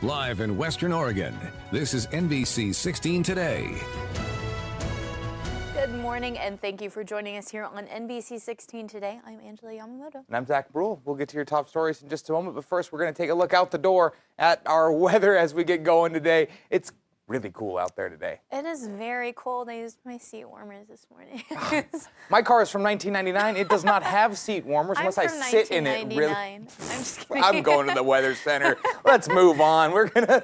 Live in Western Oregon, this is NBC16 Today. Good morning, and thank you for joining us here on NBC16 Today. I'm Angela Yamamoto. And I'm Zach Bruhl. We'll get to your top stories in just a moment, but first we're going to take a look out the door at our weather as we get going today. It's really cool out there today. It is very cold. I used my seat warmers this morning. My car is from 1999. It does not have seat warmers unless I sit in it. Really. I'm just kidding. I'm going to the weather center. Let's move on. We're gonna,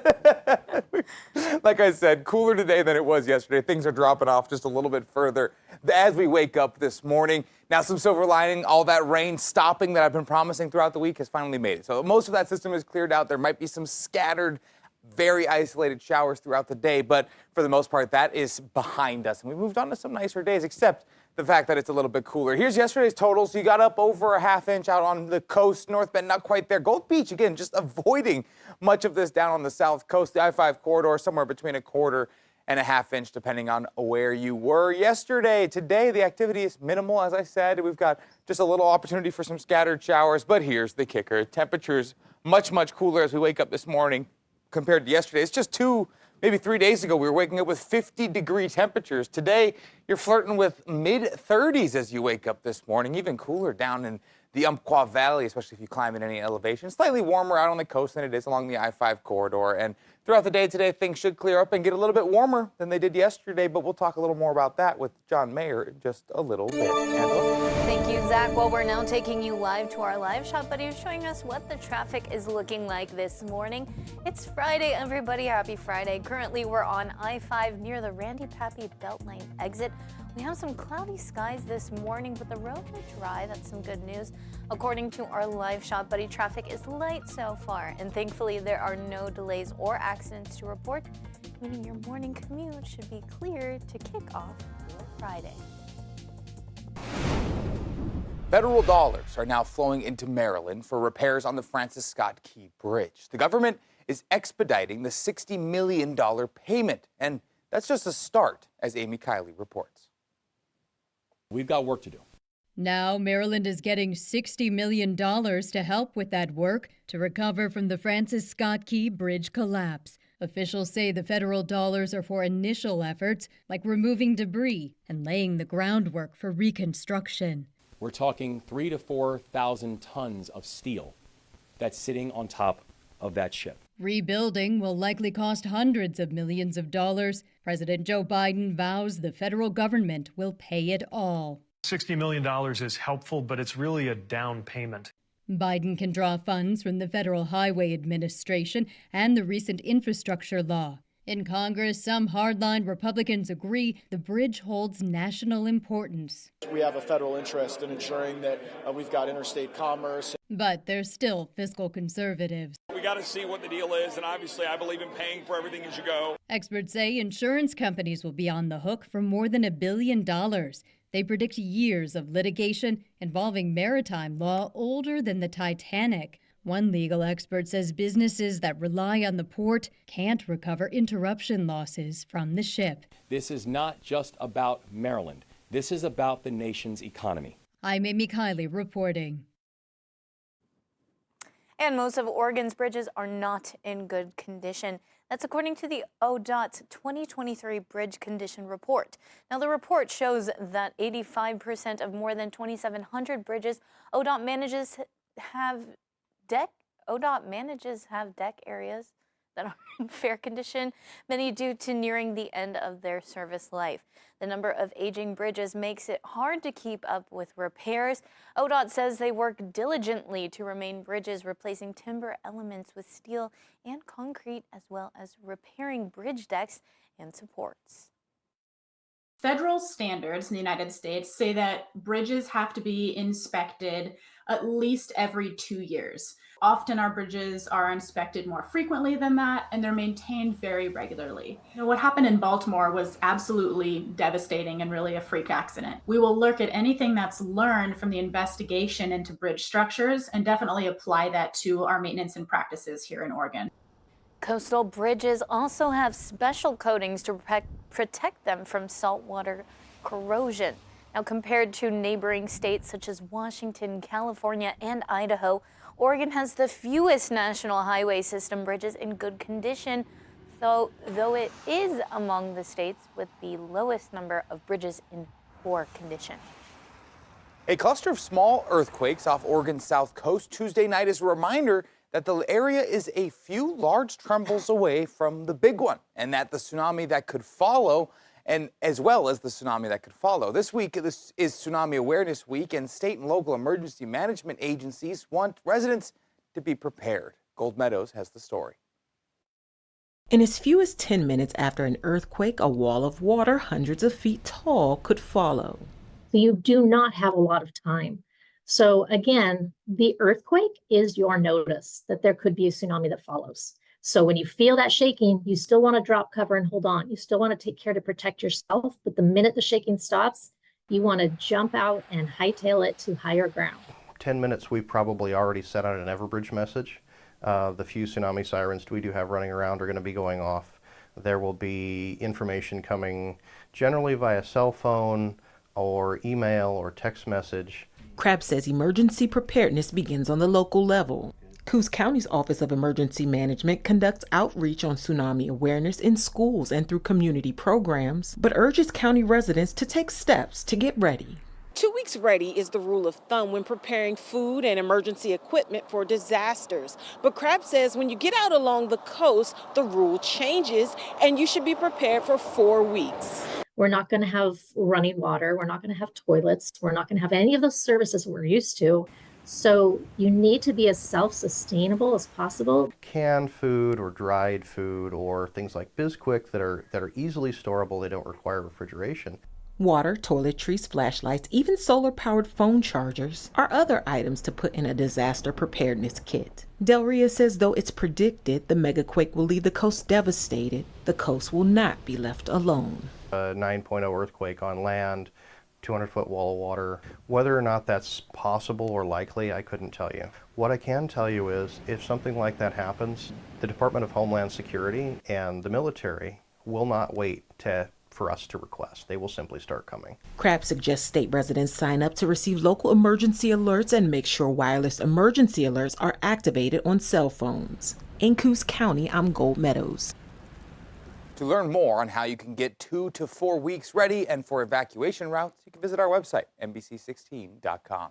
like I said, cooler today than it was yesterday. Things are dropping off just a little bit further as we wake up this morning. Now, some silver lining, all that rain stopping that I've been promising throughout the week has finally made it. So most of that system is cleared out. There might be some scattered, very isolated showers throughout the day, but for the most part, that is behind us. And we moved on to some nicer days, except the fact that it's a little bit cooler. Here's yesterday's totals. You got up over a half inch out on the coast, North Bend, not quite there. Gold Beach, again, just avoiding much of this down on the south coast. The I-5 corridor, somewhere between a quarter and a half inch, depending on where you were yesterday. Today, the activity is minimal, as I said. We've got just a little opportunity for some scattered showers, but here's the kicker. Temperatures much, much cooler as we wake up this morning compared to yesterday. It's just maybe 3 days ago, we were waking up with 50-degree temperatures. Today, you're flirting with mid-30s as you wake up this morning, even cooler down in the Umpqua Valley, especially if you climb in any elevation. Slightly warmer out on the coast than it is along the I-5 corridor. And throughout the day today, things should clear up and get a little bit warmer than they did yesterday, but we'll talk a little more about that with John Mayer in just a little bit. Angela? Thank you, Zach. Well, we're now taking you live to our live shot, but he's showing us what the traffic is looking like this morning. It's Friday, everybody. Happy Friday. Currently, we're on I-5 near the Randy Pappy Beltline exit. We have some cloudy skies this morning, but the roads are dry. That's some good news. According to our live shot, buddy, traffic is light so far, and thankfully there are no delays or accidents to report, meaning your morning commute should be clear to kick off your Friday. Federal dollars are now flowing into Maryland for repairs on the Francis Scott Key Bridge. The government is expediting the $60 million payment, and that's just a start, as Amy Kiley reports. We've got work to do. Now, Maryland is getting $60 million to help with that work to recover from the Francis Scott Key Bridge collapse. Officials say the federal dollars are for initial efforts like removing debris and laying the groundwork for reconstruction. We're talking 3,000 to 4,000 tons of steel that's sitting on top of that ship. Rebuilding will likely cost hundreds of millions of dollars. President Joe Biden vows the federal government will pay it all. $60 million is helpful, but it's really a down payment. Biden can draw funds from the Federal Highway Administration and the recent infrastructure law. In Congress, some hardline Republicans agree the bridge holds national importance. We have a federal interest in ensuring that we've got interstate commerce. But they're still fiscal conservatives. We got to see what the deal is, and obviously I believe in paying for everything as you go. Experts say insurance companies will be on the hook for more than $1 billion. They predict years of litigation involving maritime law older than the Titanic. One legal expert says businesses that rely on the port can't recover interruption losses from the ship. This is not just about Maryland. This is about the nation's economy. I'm Amy Kiley reporting. And most of Oregon's bridges are not in good condition. That's according to the ODOT's 2023 Bridge Condition Report. Now, the report shows that 85% of more than 2,700 bridges ODOT manages have deck areas that are in fair condition, many due to nearing the end of their service life. The number of aging bridges makes it hard to keep up with repairs. ODOT says they work diligently to remain bridges, replacing timber elements with steel and concrete, as well as repairing bridge decks and supports. Federal standards in the United States say that bridges have to be inspected at least every 2 years. Often our bridges are inspected more frequently than that, and they're maintained very regularly. What happened in Baltimore was absolutely devastating and really a freak accident. We will look at anything that's learned from the investigation into bridge structures and definitely apply that to our maintenance and practices here in Oregon. Coastal bridges also have special coatings to protect them from saltwater corrosion. Now, compared to neighboring states such as Washington, California, and Idaho, Oregon has the fewest national highway system bridges in good condition, though it is among the states with the lowest number of bridges in poor condition. A cluster of small earthquakes off Oregon's south coast Tuesday night is a reminder that the area is a few large trembles away from the big one, and that the tsunami that could follow, and as well as the tsunami that could follow. This week, this is Tsunami Awareness Week, and state and local emergency management agencies want residents to be prepared. Gold Meadows has the story. In as few as 10 minutes after an earthquake, a wall of water hundreds of feet tall could follow. So you do not have a lot of time. So again, the earthquake is your notice that there could be a tsunami that follows. So when you feel that shaking, you still want to drop cover and hold on. You still want to take care to protect yourself. But the minute the shaking stops, you want to jump out and hightail it to higher ground. 10 minutes, we've probably already sent out an Everbridge message. The few tsunami sirens we do have running around are going to be going off. There will be information coming generally via cell phone or email or text message. Crabb says emergency preparedness begins on the local level. Coos County's Office of Emergency Management conducts outreach on tsunami awareness in schools and through community programs, but urges county residents to take steps to get ready. 2 weeks ready is the rule of thumb when preparing food and emergency equipment for disasters. But Crabb says when you get out along the coast, the rule changes and you should be prepared for 4 weeks. We're not going to have running water. We're not going to have toilets. We're not going to have any of those services we're used to. So you need to be as self-sustainable as possible. Canned food or dried food or things like Bisquick that are easily storable, they don't require refrigeration. Water, toiletries, flashlights, even solar-powered phone chargers are other items to put in a disaster preparedness kit. Del Ria says though it's predicted the megaquake will leave the coast devastated, the coast will not be left alone. A 9.0 earthquake on land, 200-foot wall of water. Whether or not that's possible or likely, I couldn't tell you. What I can tell you is if something like that happens, the Department of Homeland Security and the military will not wait for us to request. They will simply start coming. Crabb suggests state residents sign up to receive local emergency alerts and make sure wireless emergency alerts are activated on cell phones. In Coos County, I'm Gold Meadows. To learn more on how you can get 2 to 4 weeks ready and for evacuation routes, you can visit our website, NBC16.com.